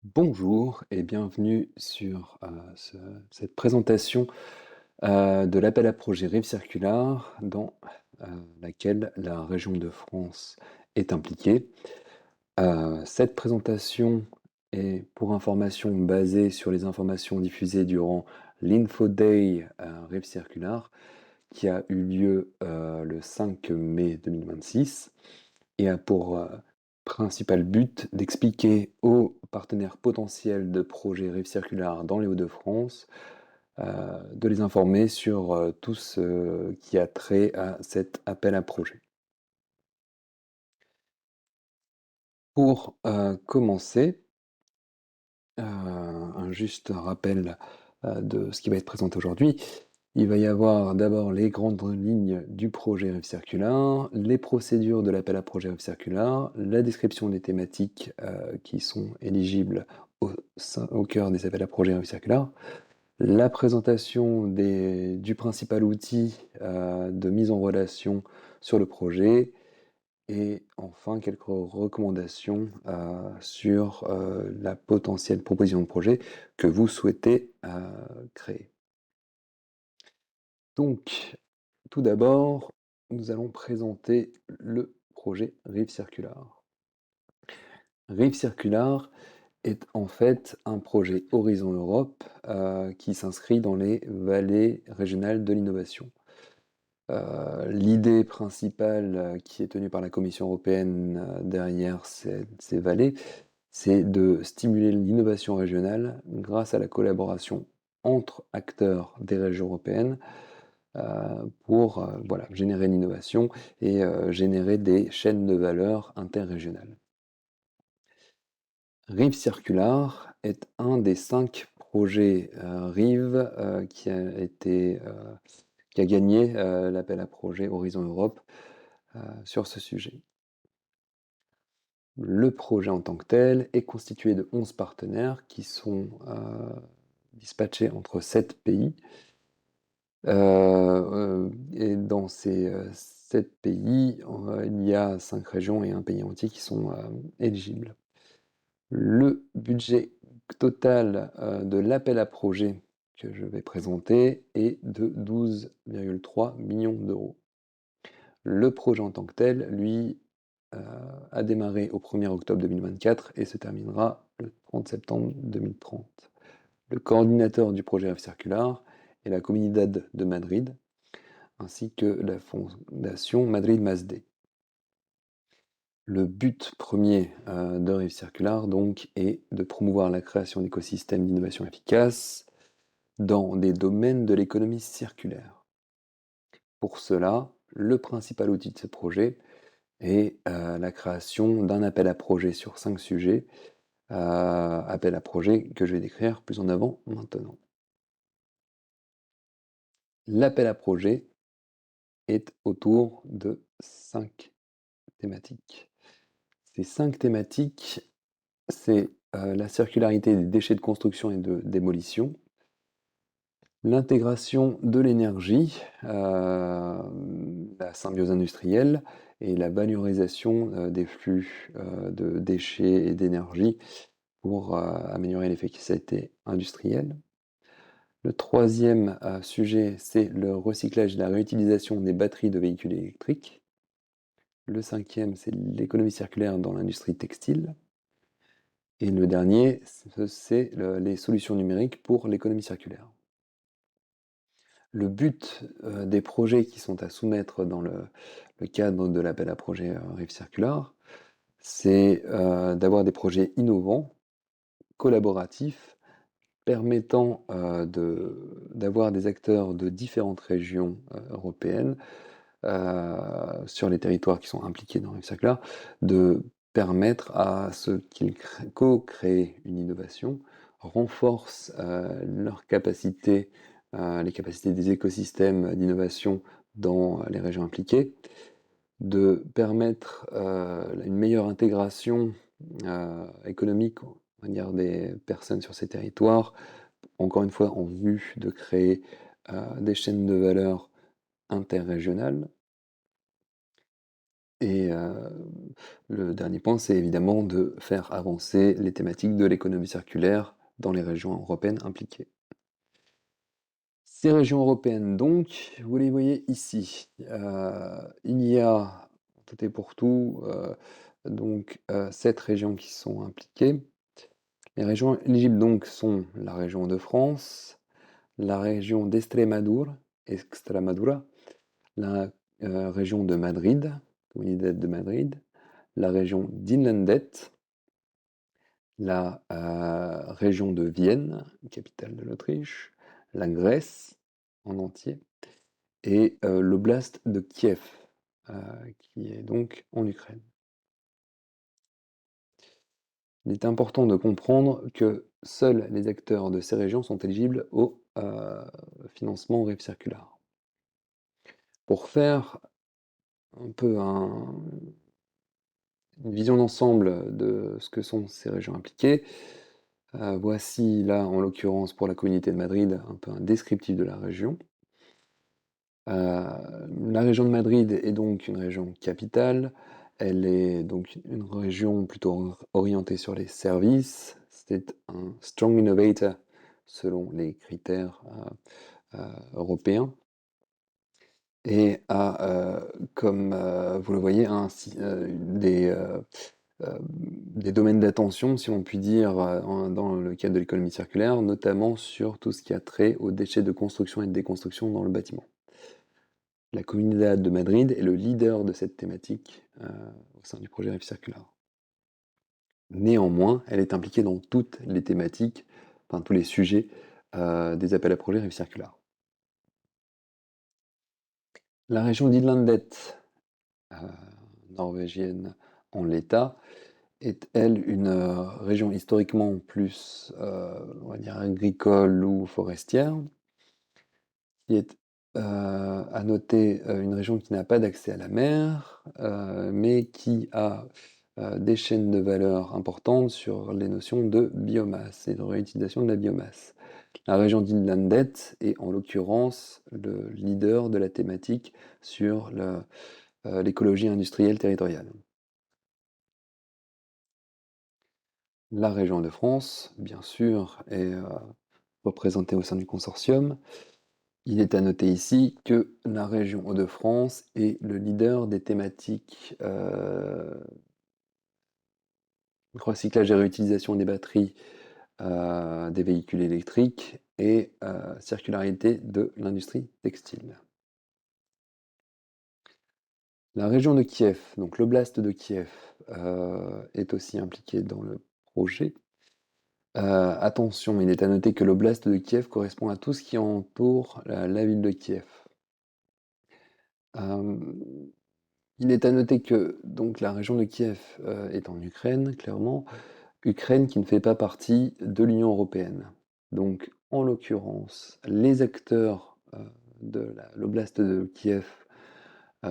Bonjour et bienvenue sur cette présentation de l'appel à projet Rive Circular dans euh, laquelle la région de France est impliquée. Cette présentation est pour information basée sur les informations diffusées durant l'Info Day Rive Circular qui a eu lieu le 5 mai 2026 et a pour principal but d'expliquer aux partenaires potentiels de projets Rive Circular dans les Hauts-de-France, de les informer sur tout ce qui a trait à cet appel à projet. Pour commencer, un juste rappel de ce qui va être présenté aujourd'hui. Il va y avoir d'abord les grandes lignes du projet Rive Circular, les procédures de l'appel à projet Rive Circular, la description des thématiques qui sont éligibles au cœur des appels à projet Rive Circular, la présentation du principal outil de mise en relation sur le projet, et enfin quelques recommandations sur la potentielle proposition de projet que vous souhaitez créer. Donc, tout d'abord, nous allons présenter le projet Rive Circular. Rive Circular est en fait un projet Horizon Europe qui s'inscrit dans les vallées régionales de l'innovation. L'idée principale qui est tenue par la Commission européenne derrière ces vallées, c'est de stimuler l'innovation régionale grâce à la collaboration entre acteurs des régions européennes pour voilà, générer l'innovation et générer des chaînes de valeur interrégionales. Rive Circular est un des 5 projets Rive qui a gagné l'appel à projet Horizon Europe sur ce sujet. Le projet en tant que tel est constitué de 11 partenaires qui sont dispatchés entre 7 pays. Et dans ces 7 pays, il y a 5 régions et un pays entier qui sont éligibles. Le budget total de l'appel à projet que je vais présenter est de 12,3 millions d'euros. Le projet en tant que tel, lui, a démarré au 1er octobre 2024 et se terminera le 30 septembre 2030. Le coordinateur du projet F Circular est la Comunidad de Madrid, ainsi que la fondation Madrid Masdé. Le but premier de Rive Circular donc est de promouvoir la création d'écosystèmes d'innovation efficaces dans des domaines de l'économie circulaire. Pour cela, le principal outil de ce projet est la création d'un appel à projet sur 5 sujets, appel à projet que je vais décrire plus en avant maintenant. L'appel à projet est autour de 5 thématiques. Ces 5 thématiques, c'est la circularité des déchets de construction et de démolition, l'intégration de l'énergie, la symbiose industrielle et la valorisation des flux de déchets et d'énergie pour améliorer l'efficacité industrielle. Le troisième sujet, c'est le recyclage et la réutilisation des batteries de véhicules électriques. Le cinquième, c'est l'économie circulaire dans l'industrie textile. Et le dernier, c'est les solutions numériques pour l'économie circulaire. Le but des projets qui sont à soumettre dans le cadre de l'appel à projet Rive Circular, c'est d'avoir des projets innovants, collaboratifs, permettant d'avoir des acteurs de différentes régions européennes sur les territoires qui sont impliqués dans Rive Circular, de permettre à ceux qui co-créent une innovation, renforcent leurs capacités, les capacités des écosystèmes d'innovation dans les régions impliquées, de permettre une meilleure intégration économique, on va dire, des personnes sur ces territoires, encore une fois en vue de créer des chaînes de valeur interrégionales. Et le dernier point, c'est évidemment de faire avancer les thématiques de l'économie circulaire dans les régions européennes impliquées. Ces régions européennes donc, vous les voyez ici. Il y a, en tout et pour tout, 7 régions qui sont impliquées. Les régions éligibles donc sont la région de France, la région d'Extremadura, la, région de Madrid, Comunidad de Madrid, la région d'Inlandet, la région de Vienne, capitale de l'Autriche, la Grèce en entier, et l'oblast de Kiev, qui est donc en Ukraine. Il est important de comprendre que seuls les acteurs de ces régions sont éligibles au financement Rive Circular. Pour faire un peu une vision d'ensemble de ce que sont ces régions impliquées, voici là, en l'occurrence pour la Communauté de Madrid, un peu un descriptif de la région. La région de Madrid est donc une région capitale. Elle est donc une région plutôt orientée sur les services. C'est un strong innovator selon les critères européens et a, comme vous le voyez, des domaines d'attention, si on peut dire, dans le cadre de l'économie circulaire, notamment sur tout ce qui a trait aux déchets de construction et de déconstruction dans le bâtiment. La Comunidad de Madrid est le leader de cette thématique au sein du projet Rive Circular. Néanmoins, elle est impliquée dans toutes les thématiques, enfin tous les sujets des appels à projets Rive Circular. La région d'Inlandet, norvégienne en l'état, est elle une région historiquement plus, on va dire, agricole ou forestière, qui est à noter une région qui n'a pas d'accès à la mer, mais qui a des chaînes de valeur importantes sur les notions de biomasse et de réutilisation de la biomasse. La région d'Inlandet est en l'occurrence le leader de la thématique sur l'écologie industrielle territoriale. La région de France, bien sûr, est représentée au sein du consortium. Il est à noter ici que la région Hauts-de-France est le leader des thématiques recyclage et réutilisation des batteries des véhicules électriques et circularité de l'industrie textile. La région de Kiev, donc l'oblast de Kiev, est aussi impliquée dans le projet. Attention, il est à noter que l'oblast de Kiev correspond à tout ce qui entoure la ville de Kiev. Il est à noter que donc la région de Kiev est en Ukraine, clairement. Ukraine qui ne fait pas partie de l'Union européenne. Donc, en l'occurrence, les acteurs de l'oblast de Kiev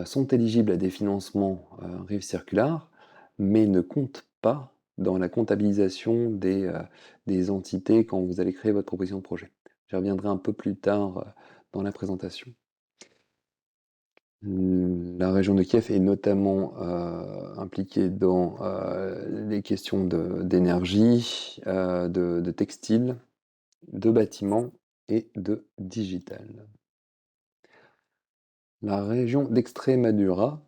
sont éligibles à des financements Rive Circular, mais ne comptent pas dans la comptabilisation des entités quand vous allez créer votre proposition de projet. J'y reviendrai un peu plus tard dans la présentation. La région de Kiev est notamment impliquée dans les questions d'énergie, de textile, de bâtiments et de digital. La région d'Extremadura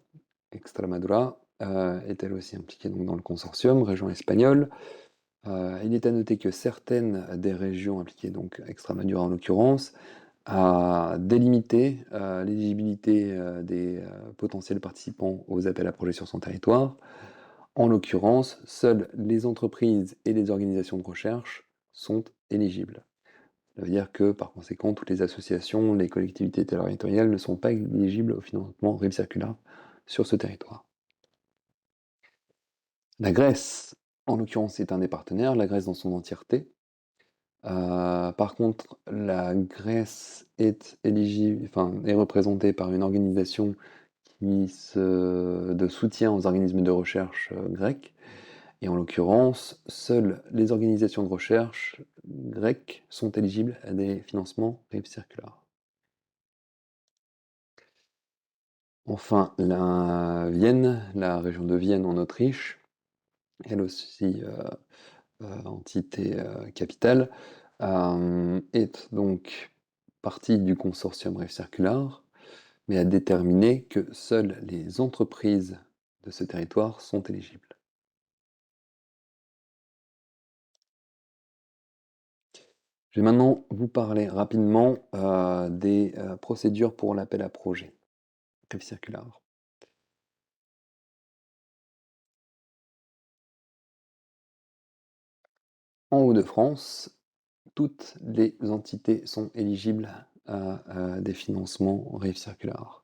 est elle aussi impliquée donc, dans le consortium, région espagnole. Il est à noter que certaines des régions impliquées, donc Extremadura en l'occurrence, a délimité l'éligibilité des potentiels participants aux appels à projets sur son territoire. En l'occurrence, seules les entreprises et les organisations de recherche sont éligibles. Ça veut dire que, par conséquent, toutes les associations, les collectivités territoriales ne sont pas éligibles au financement Rive Circular sur ce territoire. La Grèce, en l'occurrence, est un des partenaires, la Grèce dans son entièreté. Par contre, la Grèce est représentée par une organisation de soutien aux organismes de recherche grecs. Et en l'occurrence, seules les organisations de recherche grecques sont éligibles à des financements Rive Circular. Enfin, la Vienne, la région de Vienne en Autriche, elle aussi, entité, capitale, est donc partie du consortium Rêve Circular, mais a déterminé que seules les entreprises de ce territoire sont éligibles. Je vais maintenant vous parler rapidement, des, procédures pour l'appel à projet Rêve Circular. En Hauts-de-France, toutes les entités sont éligibles à des financements Rêve Circular.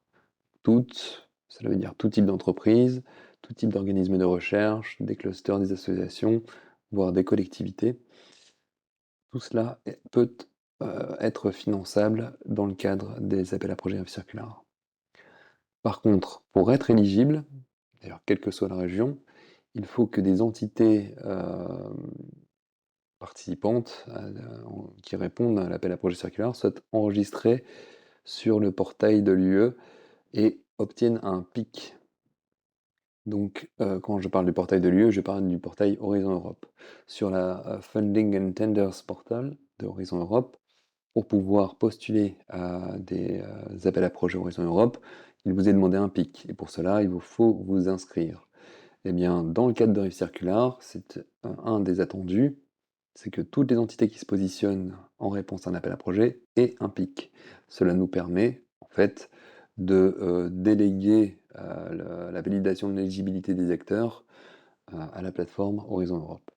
Toutes, cela veut dire tout type d'entreprise, tout type d'organismes de recherche, des clusters, des associations, voire des collectivités. Tout cela peut être finançable dans le cadre des appels à projets Rêve Circular. Par contre, pour être éligible, d'ailleurs quelle que soit la région, il faut que des entités participantes qui répondent à l'appel à projet circulaire soient enregistrées sur le portail de l'UE et obtiennent un PIC. Donc, quand je parle du portail de l'UE, je parle du portail Horizon Europe. Sur la Funding and Tenders portal de Horizon Europe, pour pouvoir postuler à des appels à projets Horizon Europe, il vous est demandé un PIC. Et pour cela, il vous faut vous inscrire. Eh bien, dans le cadre de Rive Circular, c'est un des attendus, c'est que toutes les entités qui se positionnent en réponse à un appel à projet aient un PIC. Cela nous permet, en fait, de déléguer la validation de l'éligibilité des acteurs à la plateforme Horizon Europe.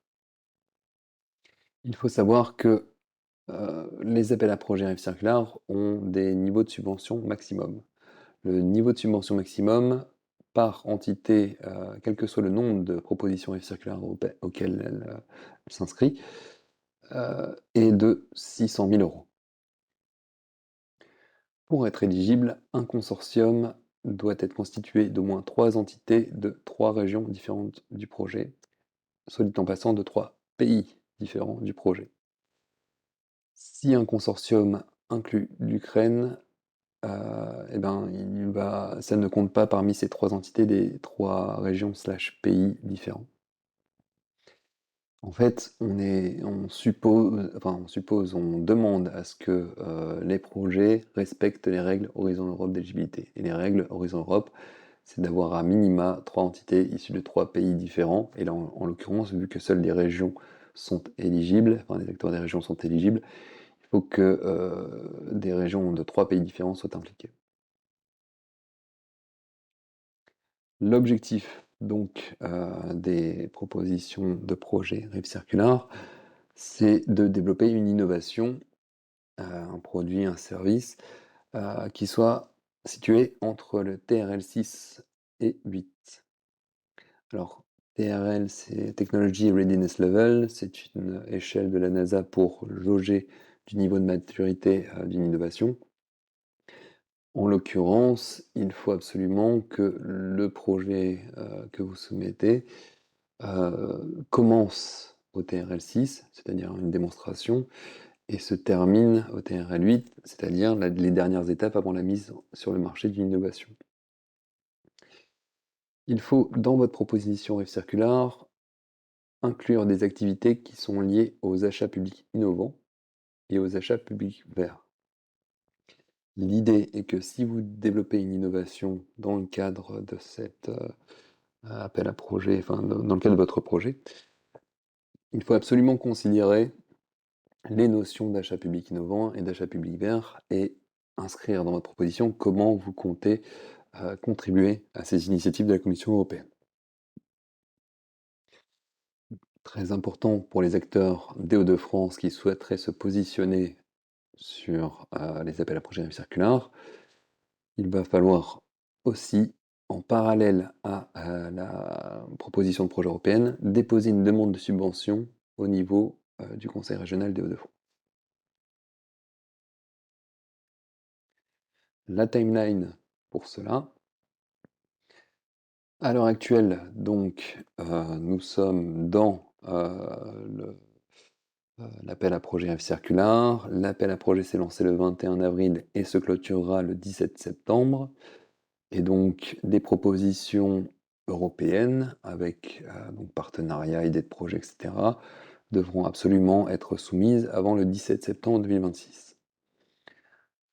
Il faut savoir que les appels à projets Rive Circular ont des niveaux de subvention maximum. Le niveau de subvention maximum par entité, quel que soit le nombre de propositions Rive Circular auxquelles elle s'inscrit, est de 600 000 euros. Pour être éligible, un consortium doit être constitué d'au moins 3 entités de 3 régions différentes du projet, soit dit en passant de 3 pays différents du projet. Si un consortium inclut l'Ukraine, eh ben, ça ne compte pas parmi ces 3 entités des 3 régions slash pays différents. En fait, on demande à ce que les projets respectent les règles Horizon Europe d'éligibilité. Et les règles Horizon Europe, c'est d'avoir à minima 3 entités issues de 3 pays différents. Et là, en l'occurrence, vu que seules les régions sont éligibles, enfin les acteurs des régions sont éligibles, il faut que des régions de 3 pays différents soient impliquées. L'objectif donc des propositions de projets Rive Circular, c'est de développer une innovation, un produit, un service, qui soit situé entre le TRL 6 et 8. Alors, TRL, c'est Technology Readiness Level, c'est une échelle de la NASA pour jauger du niveau de maturité d'une innovation. En l'occurrence, il faut absolument que le projet que vous soumettez commence au TRL6, c'est-à-dire une démonstration, et se termine au TRL8, c'est-à-dire les dernières étapes avant la mise sur le marché d'une innovation. Il faut, dans votre proposition Rive Circular, inclure des activités qui sont liées aux achats publics innovants et aux achats publics verts. L'idée est que si vous développez une innovation dans le cadre de cet appel à projet, enfin dans le cadre de votre projet, il faut absolument considérer les notions d'achat public innovant et d'achat public vert et inscrire dans votre proposition comment vous comptez contribuer à ces initiatives de la Commission européenne. Très important pour les acteurs des Hauts-de-France qui souhaiteraient se positionner sur les appels à projets circulaires, il va falloir aussi, en parallèle à la proposition de projet européenne, déposer une demande de subvention au niveau du Conseil régional des Hauts-de-France. La timeline pour cela, à l'heure actuelle, donc, nous sommes dans l'appel à projet F Circular. L'appel à projet s'est lancé le 21 avril et se clôturera le 17 septembre. Et donc des propositions européennes avec, donc partenariats, idées de projets et cetera, devront absolument être soumises avant le 17 septembre 2026.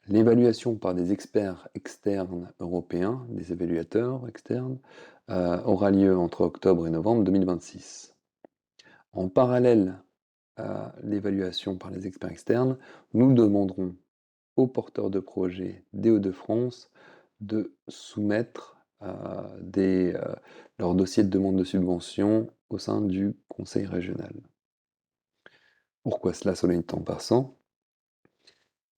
L'évaluation par des experts externes européens, des évaluateurs externes, aura lieu entre octobre et novembre 2026. En parallèle à l'évaluation par les experts externes, nous demanderons aux porteurs de projets des Hauts-de-France de soumettre leur dossier de demande de subvention au sein du conseil régional. Pourquoi cela, cela dit en passant?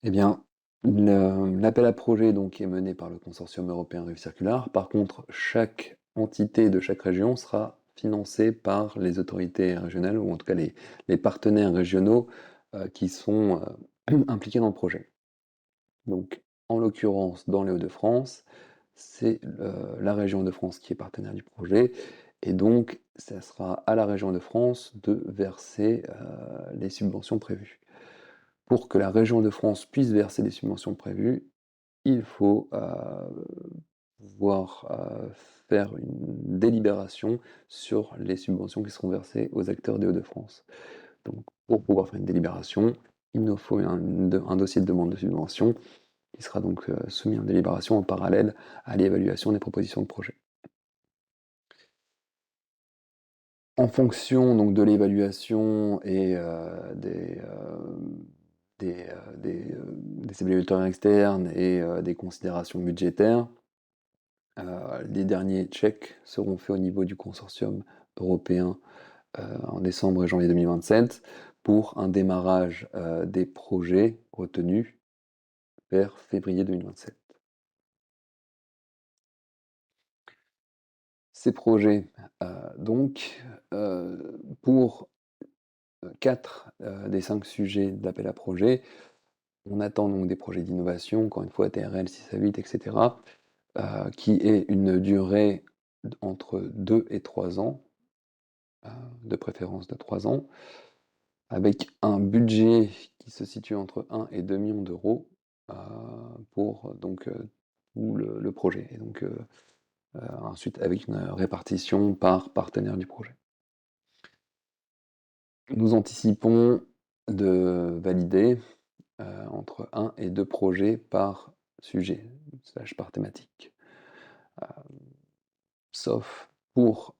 Eh bien, l'appel à projet donc, est mené par le consortium européen Rive Circulaire. Par contre, chaque entité de chaque région sera financée par les autorités régionales, ou en tout cas les partenaires régionaux qui sont impliqués dans le projet. Donc, en l'occurrence, dans les Hauts-de-France, c'est la région de France qui est partenaire du projet, et donc ça sera à la région de France de verser les subventions prévues. Pour que la région de France puisse verser les subventions prévues, il faut pouvoir faire une délibération sur les subventions qui seront versées aux acteurs des Hauts-de-France. Donc, pour pouvoir faire une délibération, il nous faut un dossier de demande de subvention qui sera donc soumis en délibération en parallèle à l'évaluation des propositions de projet. En fonction donc, de l'évaluation et des évaluateurs externes et des considérations budgétaires, les derniers checks seront faits au niveau du consortium européen en décembre et janvier 2027 pour un démarrage des projets retenus vers février 2027. Ces projets, donc, pour 4 des 5 sujets d'appel à projets, on attend donc des projets d'innovation, encore une fois TRL 6 à 8, etc., qui aient une durée entre 2 et 3 ans, de préférence de 3 ans, avec un budget qui se situe entre 1 et 2 millions d'euros pour donc tout le projet. Et donc ensuite avec une répartition par partenaire du projet. Nous anticipons de valider entre 1 et 2 projets par sujet, slash par thématique. Sauf pour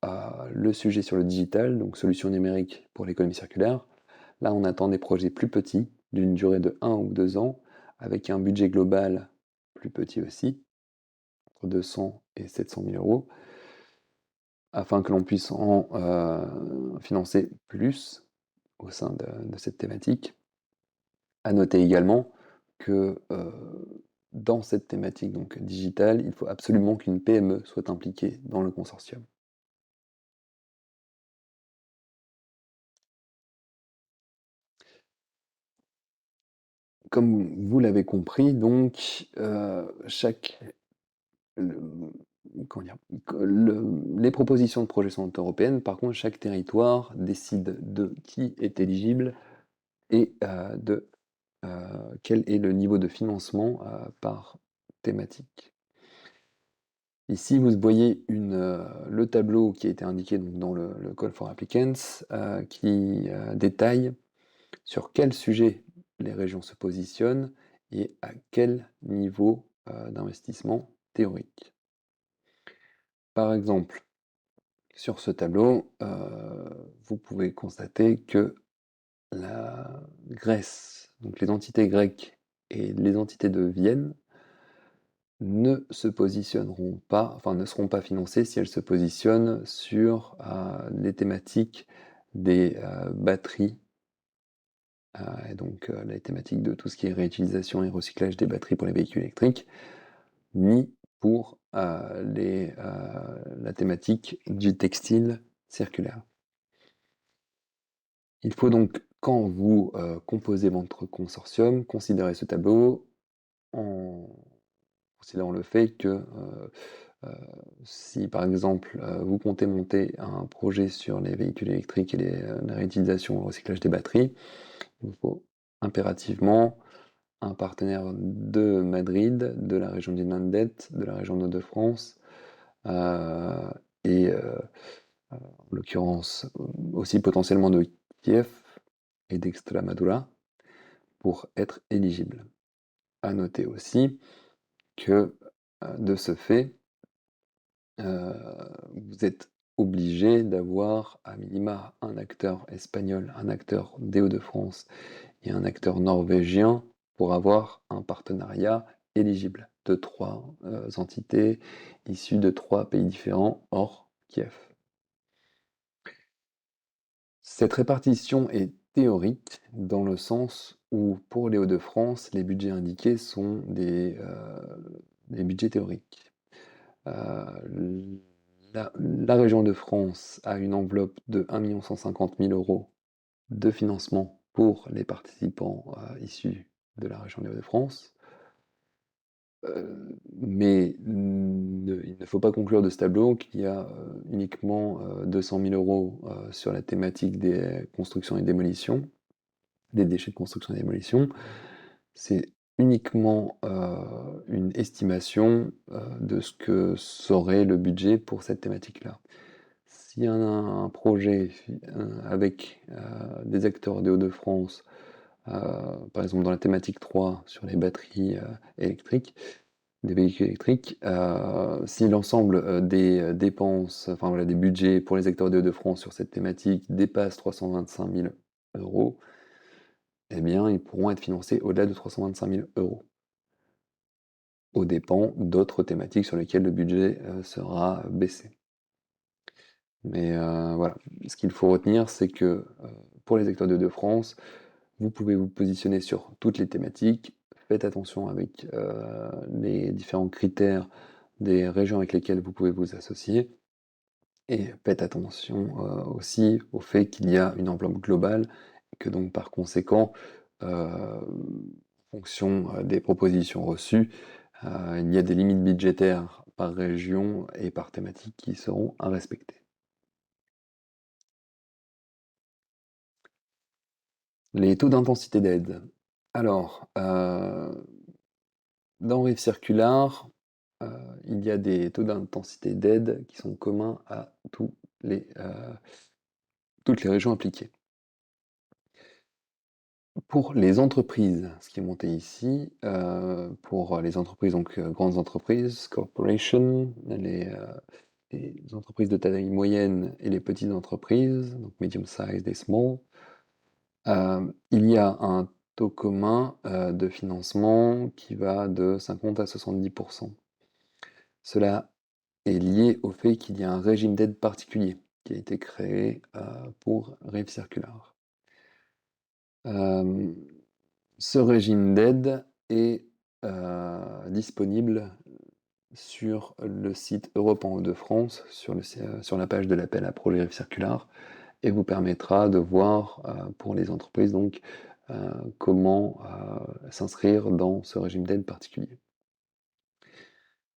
le sujet sur le digital, donc solutions numériques pour l'économie circulaire. Là, on attend des projets plus petits, d'une durée de 1 ou 2 ans, avec un budget global plus petit aussi, entre 200 et 700 000 euros, afin que l'on puisse en financer plus au sein de cette thématique. À noter également que dans cette thématique donc digitale, il faut absolument qu'une PME soit impliquée dans le consortium. Comme vous l'avez compris, donc, le comment dire? Les propositions de projet sont européennes, par contre, chaque territoire décide de qui est éligible et de quel est le niveau de financement par thématique. Ici, vous voyez le tableau qui a été indiqué donc, dans le Call for Applicants qui détaille sur quel sujet les régions se positionnent et à quel niveau d'investissement théorique. Par exemple, sur ce tableau, vous pouvez constater que la Grèce, donc les entités grecques et les entités de Vienne, ne se positionneront pas, enfin ne seront pas financées si elles se positionnent sur les thématiques des batteries, et donc les thématiques de tout ce qui est réutilisation et recyclage des batteries pour les véhicules électriques, ni pour la thématique du textile circulaire. Il faut donc, quand vous composez votre consortium, considérer ce tableau en considérant le fait que si par exemple vous comptez monter un projet sur les véhicules électriques et la réutilisation et le recyclage des batteries, il faut impérativement un partenaire de Madrid, de la région des Landes, de la région Nord-de-France, et en l'occurrence aussi potentiellement de Kiev et d'Extremadura pour être éligible. À noter aussi que de ce fait, vous êtes obligé d'avoir à minima un acteur espagnol, un acteur des Hauts-de-France et un acteur norvégien pour avoir un partenariat éligible de 3 entités issues de 3 pays différents hors Kiev. Cette répartition est théorique dans le sens où pour les Hauts-de-France, les budgets indiqués sont des budgets théoriques. La région de France a une enveloppe de 1 150 000 € de financement pour les participants issus de la région des Hauts-de-France. Mais il ne faut pas conclure de ce tableau qu'il y a uniquement 200 000 € sur la thématique des constructions et démolitions, des déchets de construction et démolition. C'est uniquement une estimation de ce que serait le budget pour cette thématique-là. S'il y a un projet avec des acteurs des Hauts-de-France, par exemple dans la thématique 3 sur les batteries électriques, des véhicules électriques, si l'ensemble des dépenses, enfin voilà, des budgets pour les acteurs des Hauts-de-France sur cette thématique dépasse 325 000 €, eh bien, ils pourront être financés au-delà de 325 000 €, aux dépens d'autres thématiques sur lesquelles le budget sera baissé. Mais voilà, ce qu'il faut retenir, c'est que pour les acteurs de Hauts-de-France, vous pouvez vous positionner sur toutes les thématiques. Faites attention avec les différents critères des régions avec lesquelles vous pouvez vous associer. Et faites attention aussi au fait qu'il y a une enveloppe globale et que donc par conséquent, en fonction des propositions reçues, il y a des limites budgétaires par région et par thématique qui seront à respecter. Les taux d'intensité d'aide. Alors, dans Rive Circular, il y a des taux d'intensité d'aide qui sont communs à toutes les régions appliquées. Pour les entreprises, ce qui est monté ici, pour les entreprises, donc grandes entreprises, corporations, les entreprises de taille moyenne et les petites entreprises, donc medium size et small, il y a un taux commun de financement qui va de 50 à 70%. Cela est lié au fait qu'il y a un régime d'aide particulier qui a été créé pour Rive Circular. Ce régime d'aide est disponible sur le site Europe en Hauts-de-France, sur la page de l'appel à projet Rive Circular, et vous permettra de voir pour les entreprises donc comment s'inscrire dans ce régime d'aide particulier.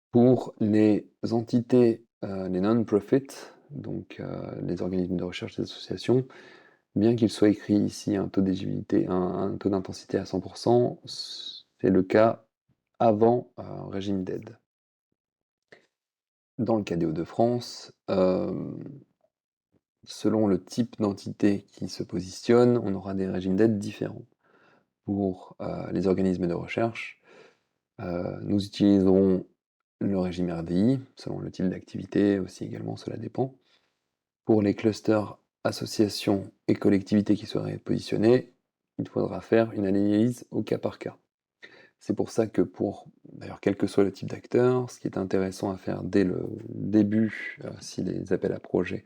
Pour les entités, les non-profit, donc les organismes de recherche et associations, bien qu'il soit écrit ici un taux d'éligibilité, un taux d'intensité à 100%, c'est le cas avant régime d'aide. Dans le cas des Hauts-de-France, selon le type d'entité qui se positionne, on aura des régimes d'aide différents. Pour les organismes de recherche, nous utiliserons le régime RDI, selon le type d'activité aussi également, cela dépend. Pour les clusters, associations et collectivités qui seraient positionnés, il faudra faire une analyse au cas par cas. C'est pour ça que d'ailleurs quel que soit le type d'acteur, ce qui est intéressant à faire dès le début, si les appels à projets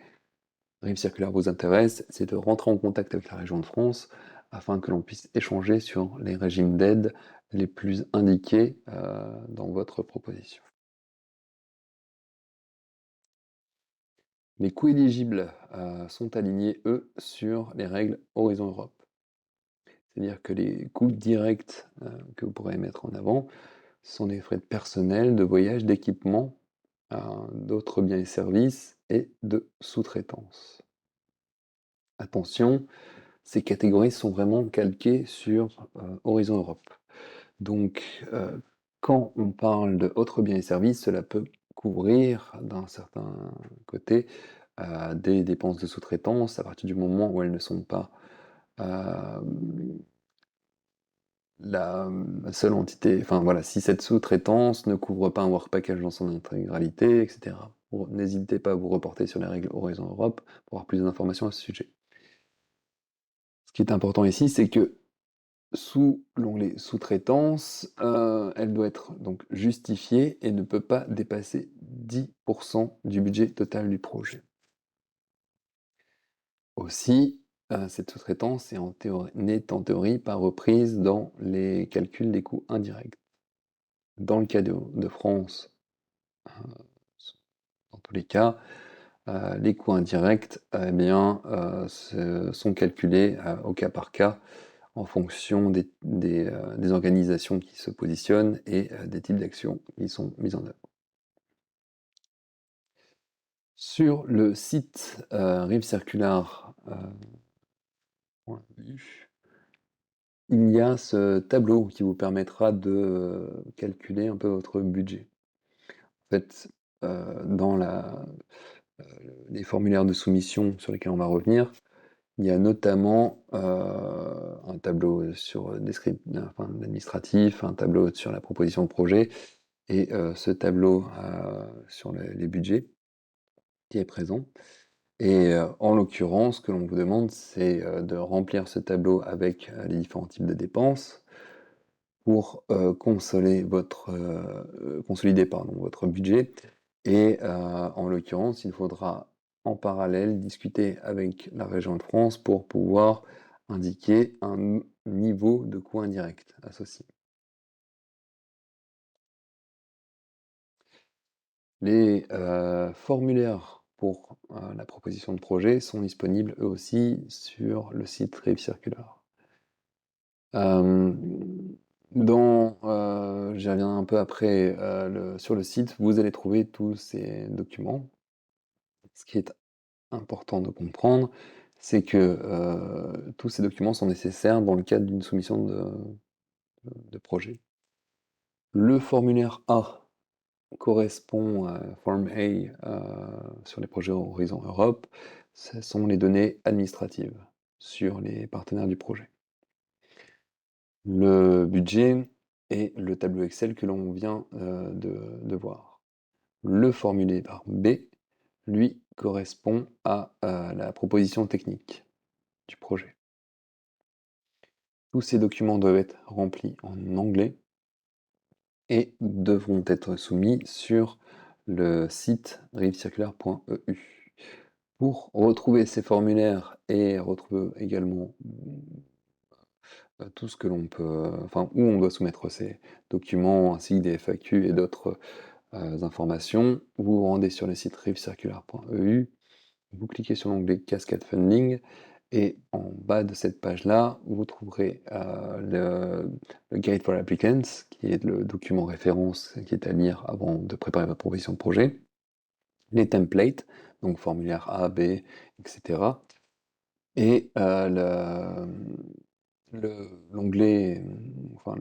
Rive Circulaire vous intéressent, c'est de rentrer en contact avec la région de France afin que l'on puisse échanger sur les régimes d'aide les plus indiqués dans votre proposition. Les coûts éligibles sont alignés, eux, sur les règles Horizon Europe. C'est-à-dire que les coûts directs que vous pourrez mettre en avant sont des frais de personnel, de voyage, d'équipement, d'autres biens et services et de sous-traitance. Attention, ces catégories sont vraiment calquées sur Horizon Europe. Donc, quand on parle de autres biens et services, cela peut couvrir d'un certain côté, des dépenses de sous-traitance à partir du moment où elles ne sont pas, hem, la seule entité, enfin voilà, si cette sous-traitance ne couvre pas un work package dans son intégralité, et cetera. N'hésitez pas à vous reporter sur les règles Horizon Europe pour avoir plus d'informations à ce sujet. Ce qui est important ici, c'est que sous l'onglet sous-traitance, elle doit être donc justifiée et ne peut pas dépasser 10 du budget total du projet. Aussi, cette sous-traitance n'est en théorie pas reprise dans les calculs des coûts indirects. Dans le cas de France, dans tous les cas, les coûts indirects, eh bien, sont calculés, au cas par cas en fonction des organisations qui se positionnent et des types d'actions qui sont mises en œuvre. Sur le site rivecircular.eu, il y a ce tableau qui vous permettra de calculer un peu votre budget. En fait, dans les formulaires de soumission sur lesquels on va revenir, il y a notamment un tableau sur enfin, l'administratif, un tableau sur la proposition de projet et ce tableau sur les budgets qui est présent. Et en l'occurrence, ce que l'on vous demande, c'est de remplir ce tableau avec les différents types de dépenses pour consolider pardon, votre budget. Et en l'occurrence, il faudra en parallèle discuter avec la région de France pour pouvoir indiquer un niveau de coût indirect associé. Les formulaires pour la proposition de projet sont disponibles eux aussi sur le site Rive Circular. J'y reviens un peu après, sur le site, vous allez trouver tous ces documents. Ce qui est important de comprendre, c'est que tous ces documents sont nécessaires dans le cadre d'une soumission de projet. Le formulaire A correspond à Form A sur les projets Horizon Europe. Ce sont les données administratives sur les partenaires du projet. Le budget et le tableau Excel que l'on vient de voir. Le formulaire B, lui, correspond à la proposition technique du projet. Tous ces documents doivent être remplis en anglais et devront être soumis sur le site rivecircular.eu. Pour retrouver ces formulaires et retrouver également tout ce que l'on peut, enfin, où on doit soumettre ces documents ainsi que des FAQ et d'autres informations, vous vous rendez sur le site rivecircular.eu, vous cliquez sur l'onglet Cascade Funding et en bas de cette page-là, vous trouverez le Guide for Applicants, qui est le document référence qui est à lire avant de préparer votre proposition de projet, les templates, donc formulaire A, B, etc. Et l'onglet, enfin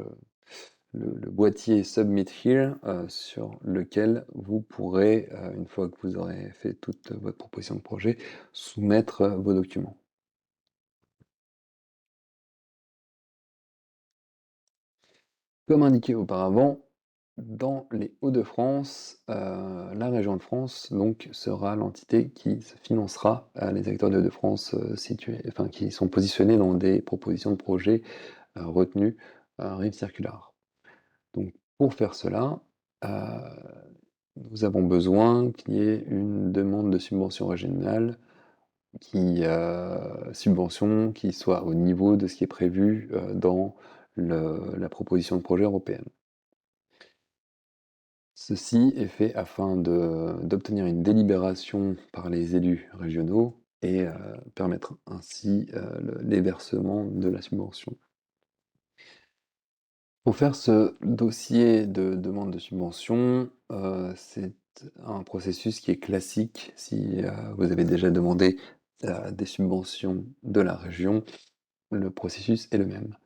le boîtier Submit Here, sur lequel vous pourrez, une fois que vous aurez fait toute votre proposition de projet, soumettre vos documents. Comme indiqué auparavant, dans les Hauts-de-France, la région de France donc sera l'entité qui se financera les acteurs des Hauts-de-France qui sont positionnés dans des propositions de projets retenues Rive Circular. Donc pour faire cela, heu, nous avons besoin qu'il y ait une demande de subvention régionale subvention qui soit au niveau de ce qui est prévu dans la proposition de projet européenne. Ceci est fait afin d'obtenir une délibération par les élus régionaux et permettre ainsi les versements de la subvention. Pour faire ce dossier de demande de subvention, c'est un processus qui est classique si vous avez déjà demandé des subventions de la région, le processus est le même.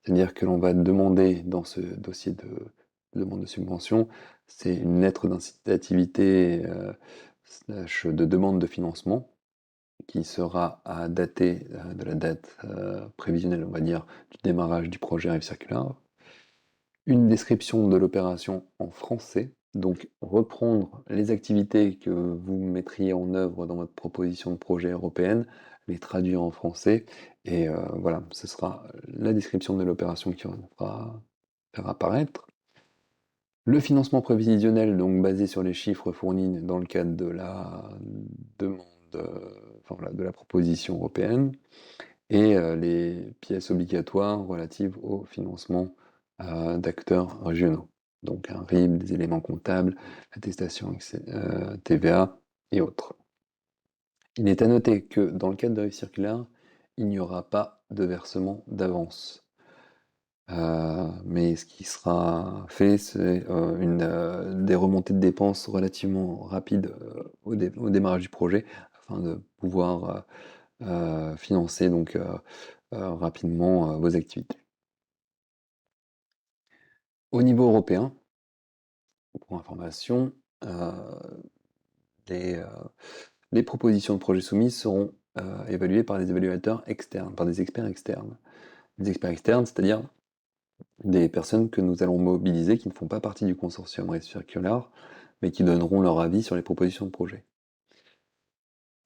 C'est-à-dire que l'on va demander dans ce dossier de demande de subvention, c'est une lettre d'incitativité, slash de demande de financement qui sera à dater, de la date, prévisionnelle, on va dire, du démarrage du projet Rive Circular. Une description de l'opération en français, donc reprendre les activités que vous mettriez en œuvre dans votre proposition de projet européenne, les traduire en français et voilà, ce sera la description de l'opération qui va faire apparaître. Le financement prévisionnel, donc basé sur les chiffres fournis dans le cadre de la demande, enfin voilà, de la proposition européenne et les pièces obligatoires relatives au financement d'acteurs régionaux. Donc un RIB, des éléments comptables, attestation TVA et autres. Il est à noter que dans le cadre de RIB circulaire, il n'y aura pas de versement d'avance. Mais ce qui sera fait, c'est des remontées de dépenses relativement rapides au démarrage du projet afin de pouvoir financer donc rapidement vos activités. Au niveau européen, pour information, les, euh, les propositions de projets soumises seront évaluées par des évaluateurs externes, par des experts externes. Des experts externes, c'est-à-dire des personnes que nous allons mobiliser qui ne font pas partie du consortium Race Circular, mais qui donneront leur avis sur les propositions de projet.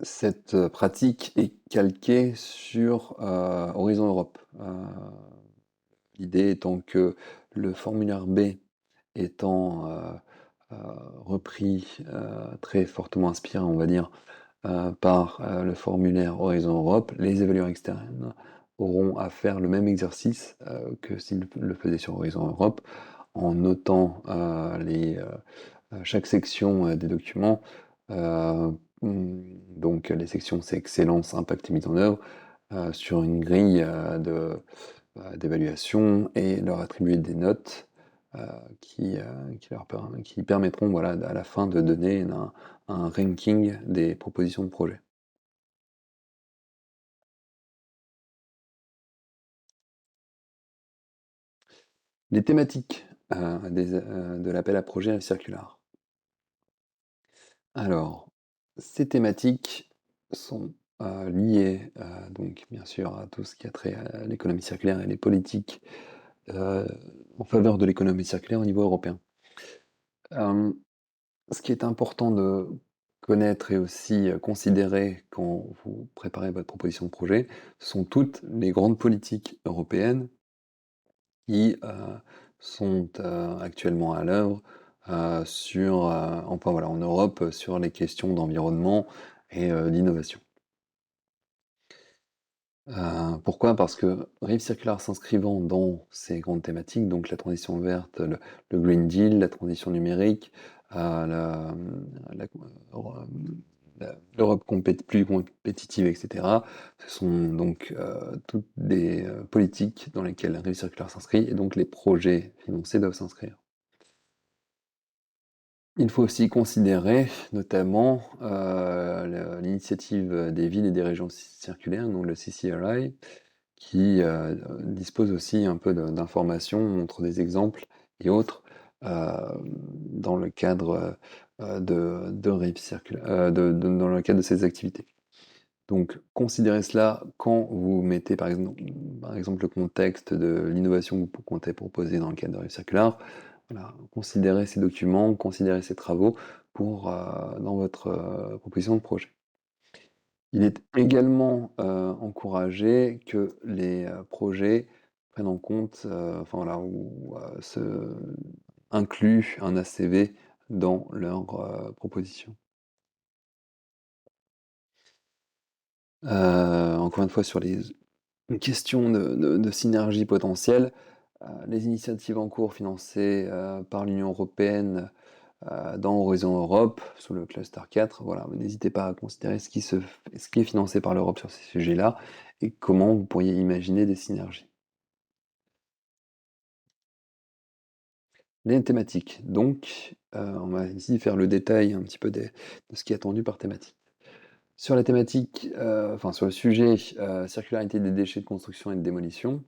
Cette pratique est calquée sur Horizon Europe. L'idée étant que le formulaire B étant repris, très fortement inspiré, on va dire, par le formulaire Horizon Europe, les évaluateurs externes auront à faire le même exercice que s'ils le faisaient sur Horizon Europe, en notant chaque section des documents. Donc les sections c'est excellence, impact et mise en œuvre, sur une grille d'évaluation et leur attribuer des notes euh, qui permettront voilà, à la fin de donner un ranking des propositions de projet. Les thématiques de l'appel à projet circulaire. Alors, ces thématiques sont liées donc bien sûr à tout ce qui a trait à l'économie circulaire et les politiques euh, en faveur de l'économie circulaire au niveau européen. Euh, Ce qui est important de connaître et aussi considérer quand vous préparez votre proposition de projet, ce sont toutes les grandes politiques européennes qui sont actuellement à l'œuvre enfin voilà, en Europe sur les questions d'environnement et d'innovation. Pourquoi? Parce que Rive Circular s'inscrivant dans ces grandes thématiques, donc la transition verte, le Green Deal, la transition numérique, la l'Europe plus compétitive, etc. Ce sont donc toutes des politiques dans lesquelles Rive Circular s'inscrit et donc les projets financés doivent s'inscrire. Il faut aussi considérer notamment l'initiative des villes et des régions circulaires, donc le CCRI, qui dispose aussi un peu d'informations, montre des exemples et autres dans le cadre de Rive dans le cadre de ces activités. Donc, considérez cela quand vous mettez par exemple le contexte de l'innovation que vous comptez proposer dans le cadre de Rive Circular. Voilà, considérez ces documents, considérez ces travaux dans votre proposition de projet. Il est également encouragé que les projets prennent en compte, enfin voilà, ou incluent un ACV dans leur proposition. Encore une fois, sur les questions de synergie potentielle, les initiatives en cours financées par l'Union européenne dans Horizon Europe, sous le cluster 4, voilà, n'hésitez pas à considérer ce qui est financé par l'Europe sur ces sujets-là et comment vous pourriez imaginer des synergies. Les thématiques. Donc, on va ici faire le détail un petit peu de ce qui est attendu par thématique. Sur la thématique, enfin sur le sujet circularité des déchets de construction et de démolition,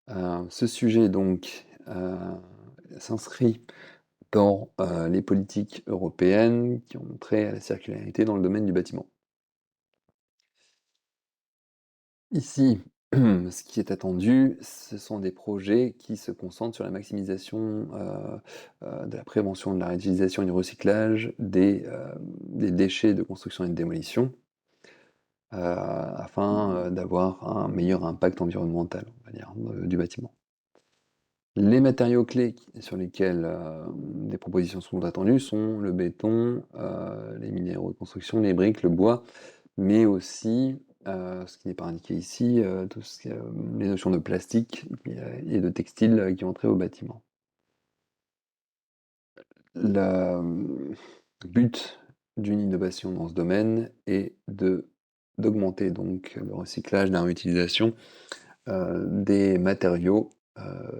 Ce sujet donc, s'inscrit dans, les politiques européennes qui ont trait à la circularité dans le domaine du bâtiment. Ici, ce qui est attendu, ce sont des projets qui se concentrent sur la maximisation, de la prévention de la réutilisation et du recyclage des déchets de construction et de démolition, afin, d'avoir un meilleur impact environnemental, on va dire, du bâtiment. Les matériaux clés sur lesquels, des propositions sont attendues sont le béton, les minéraux de construction, les briques, le bois, mais aussi, ce qui n'est pas indiqué ici, tout ce qui est, les notions de plastique et de textile, qui ont trait au bâtiment. Le but d'une innovation dans ce domaine est d'augmenter donc le recyclage, la réutilisation, des matériaux,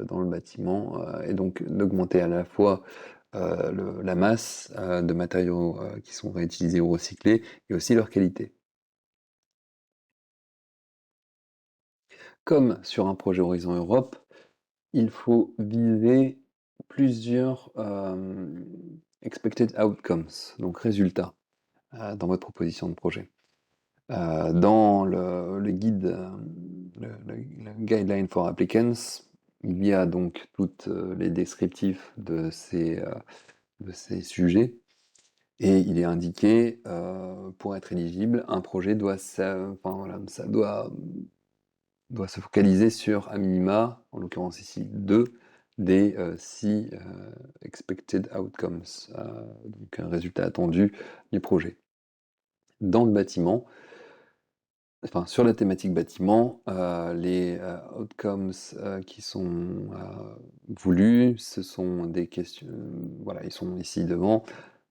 dans le bâtiment, et donc d'augmenter à la fois, la masse, de matériaux, qui sont réutilisés ou recyclés et aussi leur qualité. Comme sur un projet Horizon Europe, il faut viser plusieurs, expected outcomes, donc résultats, dans votre proposition de projet. Dans le guide, le Guideline for Applicants, il y a donc toutes, les descriptifs de ces sujets et il est indiqué, pour être éligible, un projet doit enfin voilà, ça doit se focaliser sur à minima, en l'occurrence ici 2 des, 6, expected outcomes, donc un résultat attendu du projet. Dans le bâtiment, enfin sur la thématique bâtiment, les, outcomes, qui sont, voulus, ce sont des questions, voilà, ils sont ici devant,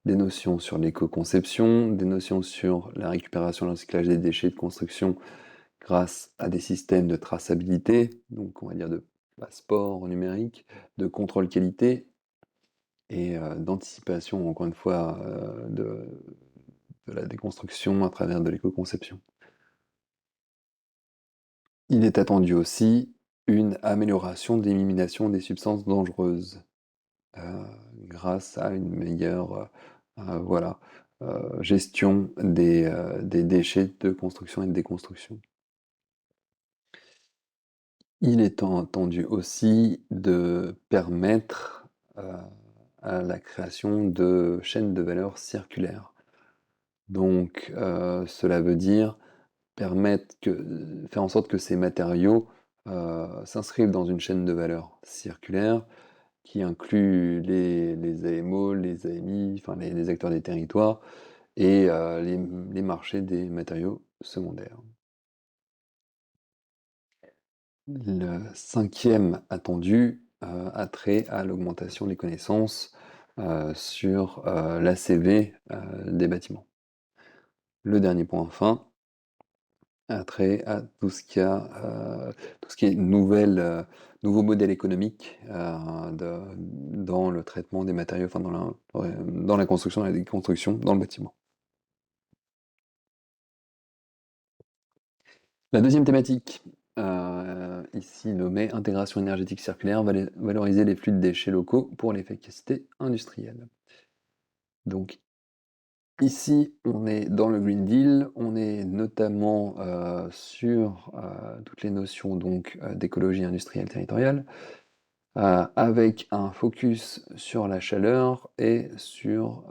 des notions sur l'éco-conception, des notions sur la récupération et le recyclage des déchets de construction grâce à des systèmes de traçabilité, donc on va dire de passeport numérique, de contrôle qualité et d'anticipation, encore une fois, de la déconstruction à travers de l'éco-conception. Il est attendu aussi une amélioration d'élimination des substances dangereuses, heu, grâce à une meilleure, voilà, gestion des déchets de construction et de déconstruction. Il est entendu aussi de permettre, heu, à la création de chaînes de valeur circulaires. Donc, cela veut dire faire en sorte que ces matériaux, s'inscrivent dans une chaîne de valeur circulaire qui inclut les AMO, les AMI, enfin les acteurs des territoires et les marchés des matériaux secondaires. Le cinquième attendu, a trait à l'augmentation des connaissances, sur, l'ACV, des bâtiments. Le dernier point enfin, a trait à tout ce qui tout ce qui est nouveaux modèles économiques, dans le traitement des matériaux, enfin dans la construction et la déconstruction dans le bâtiment. La deuxième thématique, ici nommée intégration énergétique circulaire, valoriser les flux de déchets locaux pour l'efficacité industrielle. Donc ici, on est dans le Green Deal, on est notamment, sur, toutes les notions donc, d'écologie industrielle territoriale, avec un focus sur la chaleur et sur,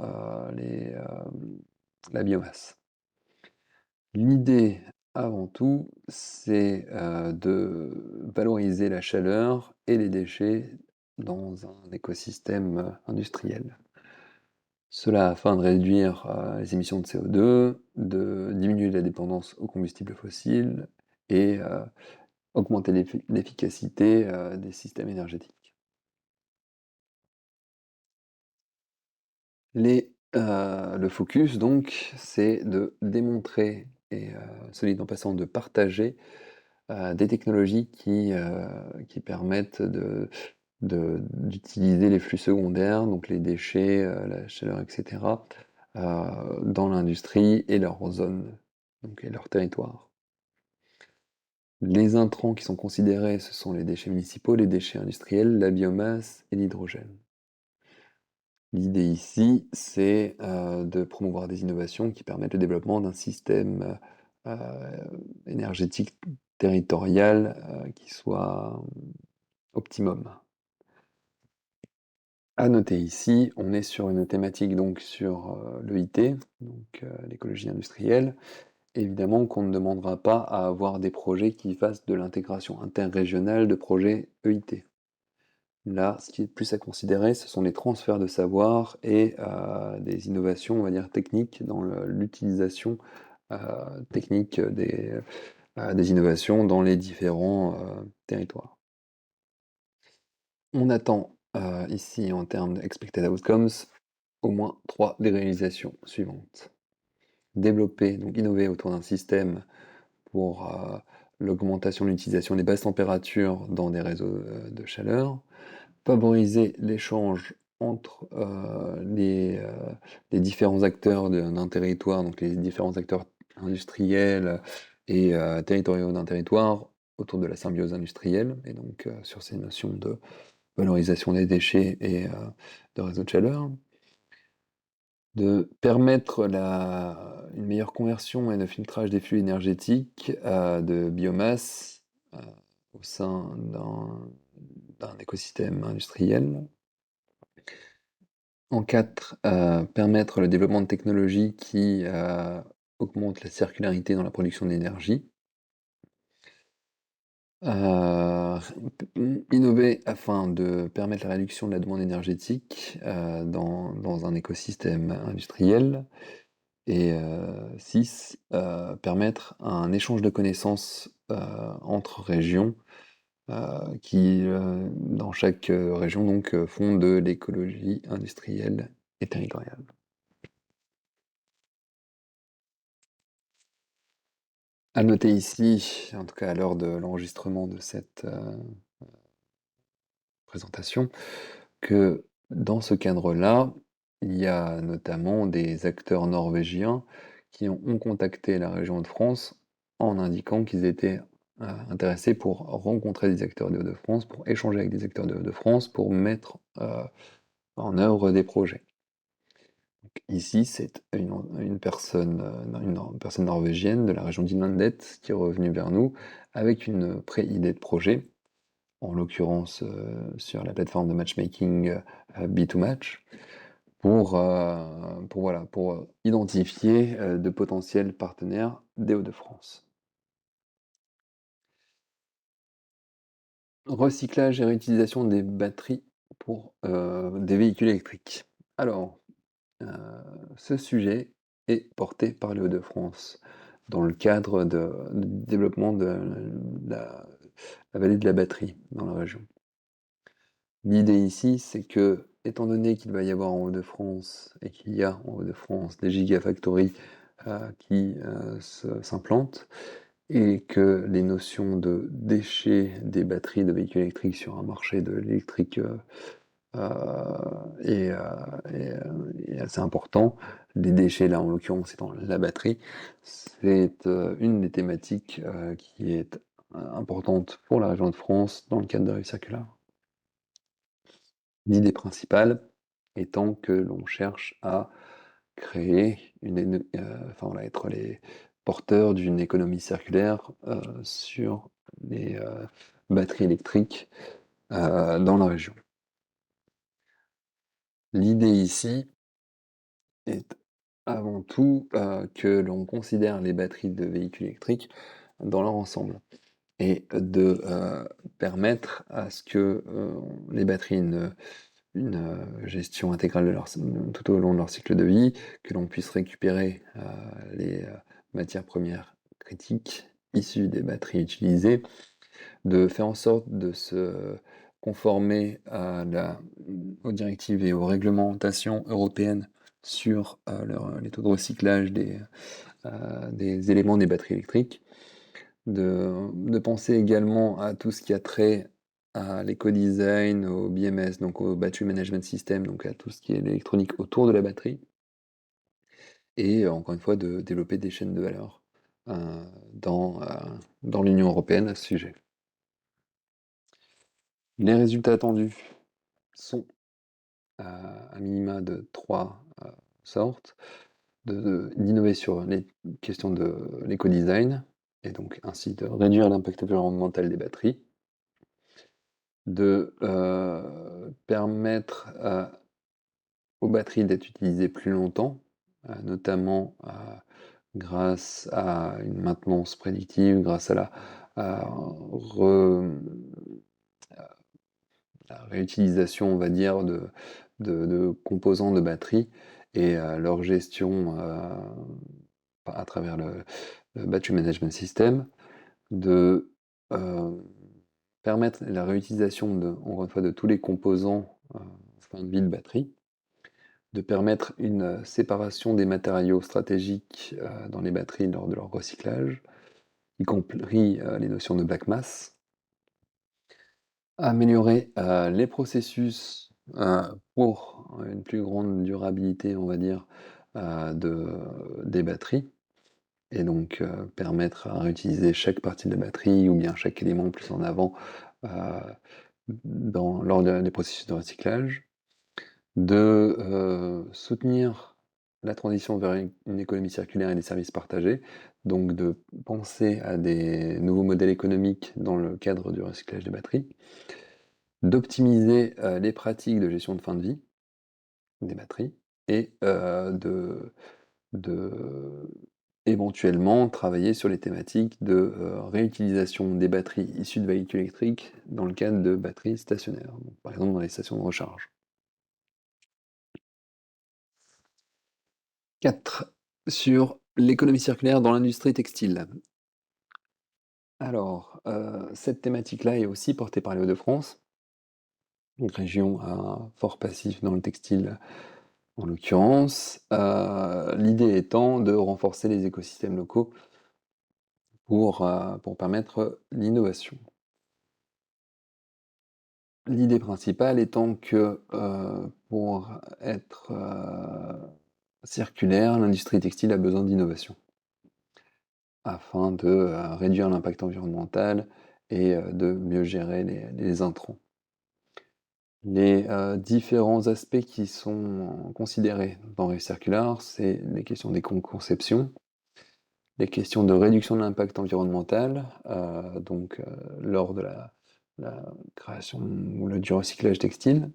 la biomasse. L'idée, avant tout, c'est, de valoriser la chaleur et les déchets dans un écosystème, industriel. Cela afin de réduire, les émissions de CO2, de diminuer la dépendance aux combustibles fossiles et augmenter l'efficacité, des systèmes énergétiques. Le focus donc, c'est de démontrer et soit dit en passant, de partager, des technologies qui permettent d'utiliser les flux secondaires, donc les déchets, la chaleur et cetera, dans l'industrie et leur zone, donc et leur territoire. Les intrants qui sont considérés, ce sont les déchets municipaux, les déchets industriels, la biomasse et l'hydrogène. L'idée ici, c'est de promouvoir des innovations qui permettent le développement d'un système énergétique territorial qui soit optimum. À noter ici, on est sur une thématique donc sur l'EIT, donc l'écologie industrielle. Évidemment qu'on ne demandera pas à avoir des projets qui fassent de l'intégration interrégionale de projets EIT. Là, ce qui est plus à considérer, ce sont les transferts de savoir et des innovations, on va dire, techniques dans l'utilisation technique des innovations dans les différents territoires. On attend ici, en termes d'expected outcomes, au moins 3 des réalisations suivantes. Développer, donc innover autour d'un système pour l'augmentation de l'utilisation des basses températures dans des réseaux de chaleur, favoriser l'échange entre les différents acteurs d'un territoire, donc les différents acteurs industriels et territoriaux d'un territoire autour de la symbiose industrielle, et donc sur ces notions de valorisation des déchets et de réseaux de chaleur, de permettre une meilleure conversion et de filtrage des flux énergétiques de biomasse au sein d'un écosystème industriel. En 4, permettre le développement de technologies qui augmentent la circularité dans la production d'énergie. Innover afin de permettre la réduction de la demande énergétique dans un écosystème industriel. Et 6, permettre un échange de connaissances entre régions qui, dans chaque région, donc, font de l'écologie industrielle et territoriale. À noter ici, en tout cas à l'heure de l'enregistrement de cette présentation, que dans ce cadre-là, il y a notamment des acteurs norvégiens qui ont contacté la région de France en indiquant qu'ils étaient intéressés pour rencontrer des acteurs de Hauts-de-France, pour échanger avec des acteurs de Hauts-de-France, pour mettre en œuvre des projets. Donc ici, c'est une personne norvégienne de la région d'Inlandet qui est revenue vers nous avec une pré-idée de projet, en l'occurrence sur la plateforme de matchmaking B2Match, pour identifier de potentiels partenaires des Hauts-de-France. Recyclage et réutilisation des batteries pour des véhicules électriques. Alors, ce sujet est porté par les Hauts-de-France dans le cadre du développement de la vallée de la batterie dans la région. L'idée ici, c'est que, étant donné qu'il va y avoir en Hauts-de-France et qu'il y a en Hauts-de-France des gigafactories qui s'implantent et que les notions de déchets des batteries de véhicules électriques sur un marché de l'électrique est, est assez important. Les déchets, là, en l'occurrence, étant la batterie, c'est une des thématiques qui est importante pour la région de France dans le cadre de Rue Circulaire. L'idée principale étant que l'on cherche à créer enfin voilà, être les porteurs d'une économie circulaire sur les batteries électriques dans la région. L'idée ici est avant tout que l'on considère les batteries de véhicules électriques dans leur ensemble et de permettre à ce que les batteries une gestion intégrale de tout au long de leur cycle de vie, que l'on puisse récupérer les matières premières critiques issues des batteries utilisées, de faire en sorte de se conformer aux directives et aux réglementations européennes sur les taux de recyclage des éléments des batteries électriques, de penser également à tout ce qui a trait à l'éco-design, au BMS, donc au Battery Management System, donc à tout ce qui est l'électronique autour de la batterie, et encore une fois de développer des chaînes de valeur dans l'Union européenne à ce sujet. Les résultats attendus sont à minima de trois sortes. D'innover sur les questions de l'éco-design, et donc ainsi de réduire l'impact environnemental des batteries, de permettre aux batteries d'être utilisées plus longtemps, notamment grâce à une maintenance prédictive, grâce à la réutilisation, on va dire, de composants de batterie et leur gestion à travers le Battery Management System, de permettre la réutilisation encore une fois, de tous les composants fin de vie de batterie, de permettre une séparation des matériaux stratégiques dans les batteries lors de leur recyclage, y compris les notions de black mass, améliorer les processus pour une plus grande durabilité, on va dire, des batteries, et donc permettre à réutiliser chaque partie de la batterie ou bien chaque élément plus en avant lors des processus de recyclage, de soutenir la transition vers une économie circulaire et des services partagés, donc de penser à des nouveaux modèles économiques dans le cadre du recyclage des batteries, d'optimiser les pratiques de gestion de fin de vie des batteries, et de éventuellement travailler sur les thématiques de réutilisation des batteries issues de véhicules électriques dans le cadre de batteries stationnaires, donc par exemple dans les stations de recharge. 4. Sur l'économie circulaire dans l'industrie textile. Alors, cette thématique-là est aussi portée par les Hauts-de-France, une région à fort passif dans le textile en l'occurrence. L'idée étant de renforcer les écosystèmes locaux pour permettre l'innovation. L'idée principale étant que pour être circulaire, l'industrie textile a besoin d'innovation afin de réduire l'impact environnemental et de mieux gérer les intrants. Les différents aspects qui sont considérés dans Rave Circular, c'est les questions d'éco-conception, les questions de réduction de l'impact environnemental, lors de la création ou du recyclage textile,